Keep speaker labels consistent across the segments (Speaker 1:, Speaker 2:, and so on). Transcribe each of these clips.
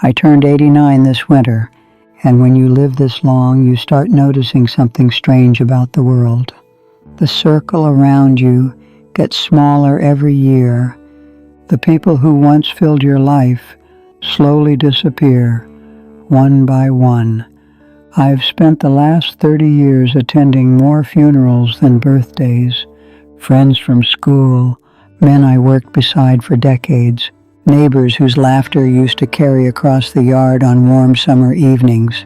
Speaker 1: I turned 89 this winter, and when you live this long, you start noticing something strange about the world. The circle around you gets smaller every year. The people who once filled your life slowly disappear, one by one. I've spent the last 30 years attending more funerals than birthdays. Friends from school, men I worked beside for decades, neighbors whose laughter used to carry across the yard on warm summer evenings,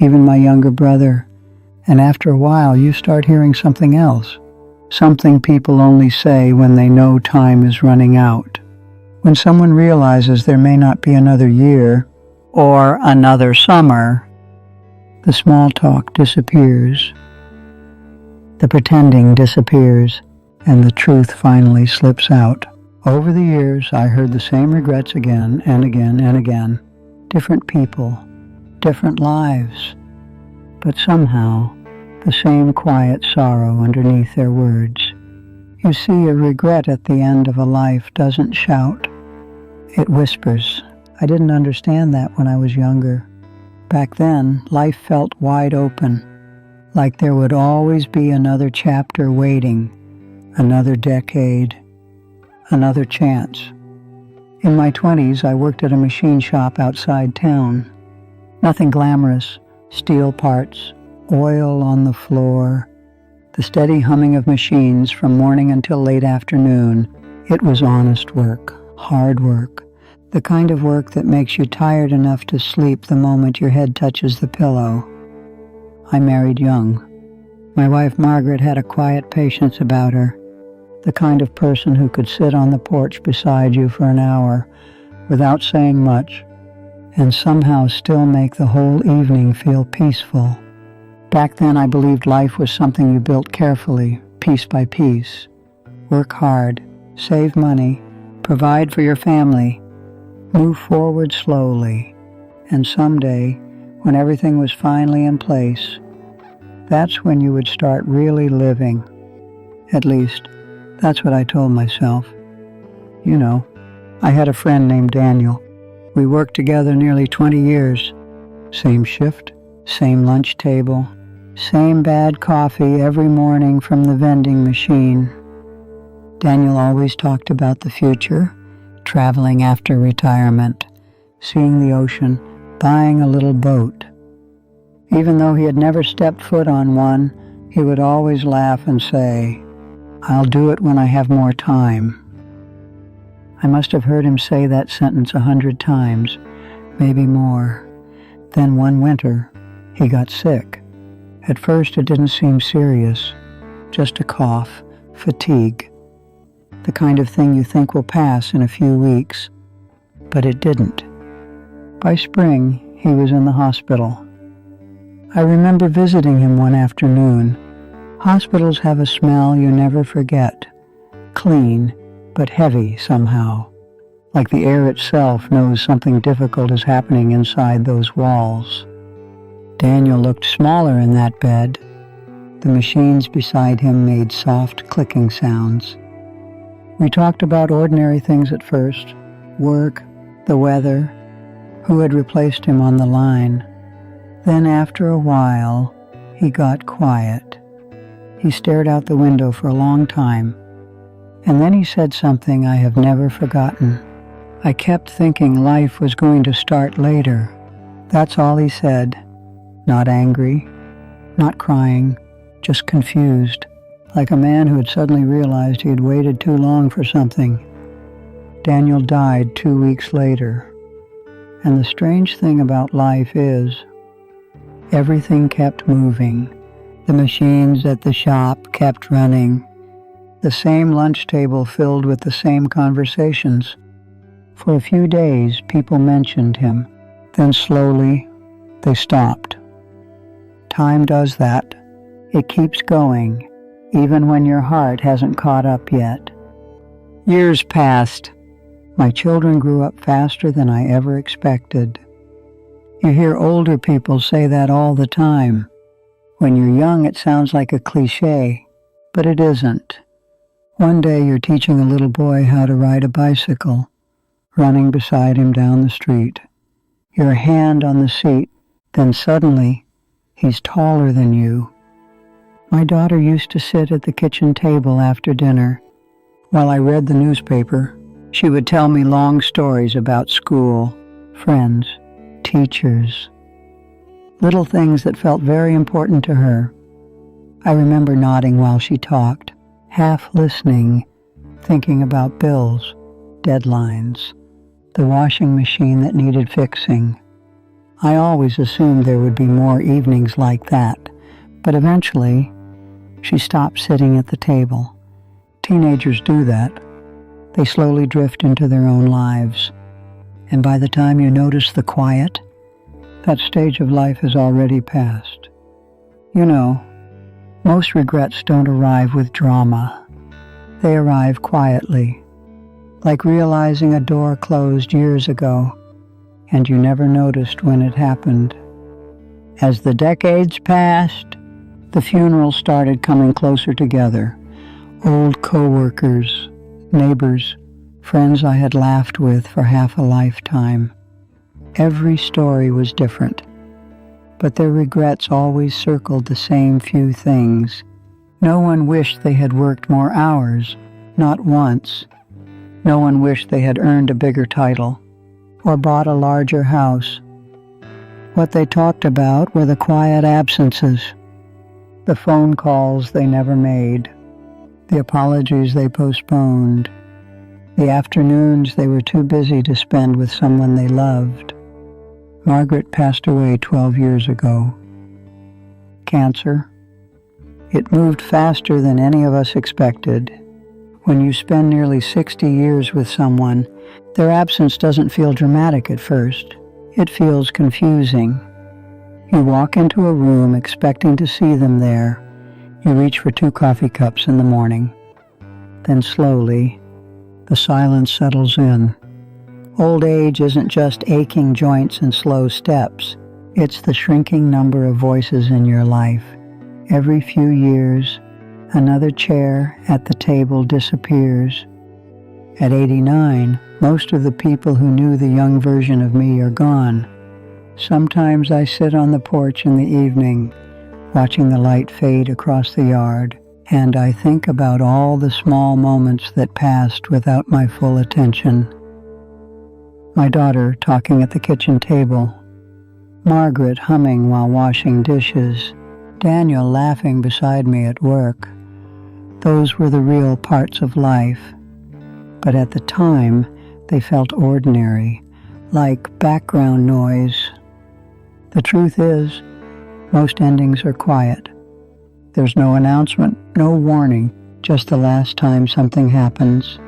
Speaker 1: even my younger brother. And after a while, you start hearing something else, something people only say when they know time is running out. When someone realizes there may not be another year or another summer, the small talk disappears, the pretending disappears, and the truth finally slips out. Over the years, I heard the same regrets again and again and again. Different people, different lives, but somehow the same quiet sorrow underneath their words. You see, a regret at the end of a life doesn't shout. It whispers. I didn't understand that when I was younger. Back then, life felt wide open, like there would always be another chapter waiting, another decade, another chance. In my 20s, I worked at a machine shop outside town. Nothing glamorous, steel parts, oil on the floor, the steady humming of machines from morning until late afternoon. It was honest work, hard work, the kind of work that makes you tired enough to sleep the moment your head touches the pillow. I married young. My wife Margaret had a quiet patience about her, the kind of person who could sit on the porch beside you for an hour without saying much and somehow still make the whole evening feel peaceful. Back then, I believed life was something you built carefully, piece by piece. Work hard, save money, provide for your family, move forward slowly, and someday, when everything was finally in place, that's when you would start really living. At least, that's what I told myself. You know, I had a friend named Daniel. We worked together nearly 20 years. Same shift, same lunch table, same bad coffee every morning from the vending machine. Daniel always talked about the future, traveling after retirement, seeing the ocean, buying a little boat. Even though he had never stepped foot on one, he would always laugh and say, "I'll do it when I have more time." I must have heard him say that sentence 100 times, maybe more. Then one winter, he got sick. At first it didn't seem serious, just a cough, fatigue, the kind of thing you think will pass in a few weeks. But it didn't. By spring, he was in the hospital. I remember visiting him one afternoon. Hospitals have a smell you never forget, clean, but heavy somehow, like the air itself knows something difficult is happening inside those walls. Daniel looked smaller in that bed. The machines beside him made soft clicking sounds. We talked about ordinary things at first, work, the weather, who had replaced him on the line. Then after a while, he got quiet. He stared out the window for a long time, and then he said something I have never forgotten. I kept thinking life was going to start later. That's all he said. Not angry, not crying, just confused, like a man who had suddenly realized he had waited too long for something. Daniel died 2 weeks later. And the strange thing about life is, everything kept moving. The machines at the shop kept running. The same lunch table filled with the same conversations. For a few days, people mentioned him. Then slowly, they stopped. Time does that. It keeps going, even when your heart hasn't caught up yet. Years passed. My children grew up faster than I ever expected. You hear older people say that all the time. When you're young, it sounds like a cliche, but it isn't. One day you're teaching a little boy how to ride a bicycle, running beside him down the street. your hand on the seat, then suddenly he's taller than you. My daughter used to sit at the kitchen table after dinner. While I read the newspaper, she would tell me long stories about school, friends, teachers, little things that felt very important to her. I remember nodding while she talked, half listening, thinking about bills, deadlines, the washing machine that needed fixing. I always assumed there would be more evenings like that, but eventually she stopped sitting at the table. Teenagers do that. They slowly drift into their own lives, and by the time you notice the quiet, that stage of life has already passed. You know, most regrets don't arrive with drama. They arrive quietly, like realizing a door closed years ago, and you never noticed when it happened. As the decades passed, the funerals started coming closer together. Old co-workers, neighbors, friends I had laughed with for half a lifetime. Every story was different, but their regrets always circled the same few things. No one wished they had worked more hours, not once. No one wished they had earned a bigger title or bought a larger house. What they talked about were the quiet absences, the phone calls they never made, the apologies they postponed, the afternoons they were too busy to spend with someone they loved. Margaret passed away 12 years ago. Cancer. It moved faster than any of us expected. When you spend nearly 60 years with someone, their absence doesn't feel dramatic at first. It feels confusing. You walk into a room expecting to see them there. You reach for 2 coffee cups in the morning. Then slowly, the silence settles in. Old age isn't just aching joints and slow steps. It's the shrinking number of voices in your life. Every few years, another chair at the table disappears. At 89, most of the people who knew the young version of me are gone. Sometimes I sit on the porch in the evening, watching the light fade across the yard, and I think about all the small moments that passed without my full attention. My daughter talking at the kitchen table, Margaret humming while washing dishes, Daniel laughing beside me at work. Those were the real parts of life. But at the time, they felt ordinary, like background noise. The truth is, most endings are quiet. There's no announcement, no warning, just the last time something happens.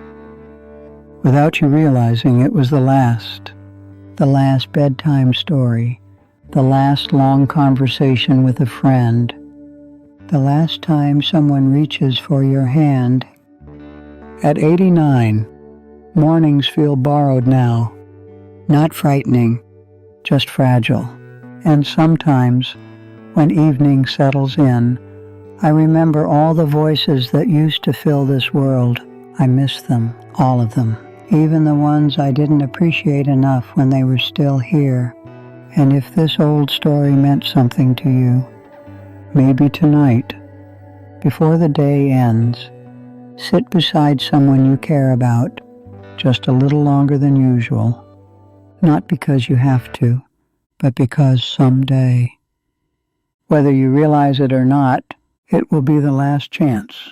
Speaker 1: Without you realizing, it was the last bedtime story, the last long conversation with a friend, the last time someone reaches for your hand. At 89, mornings feel borrowed now, not frightening, just fragile. And sometimes, when evening settles in, I remember all the voices that used to fill this world. I miss them, all of them, even the ones I didn't appreciate enough when they were still here. And if this old story meant something to you, maybe tonight, before the day ends, sit beside someone you care about just a little longer than usual, not because you have to, but because someday, whether you realize it or not, it will be the last chance.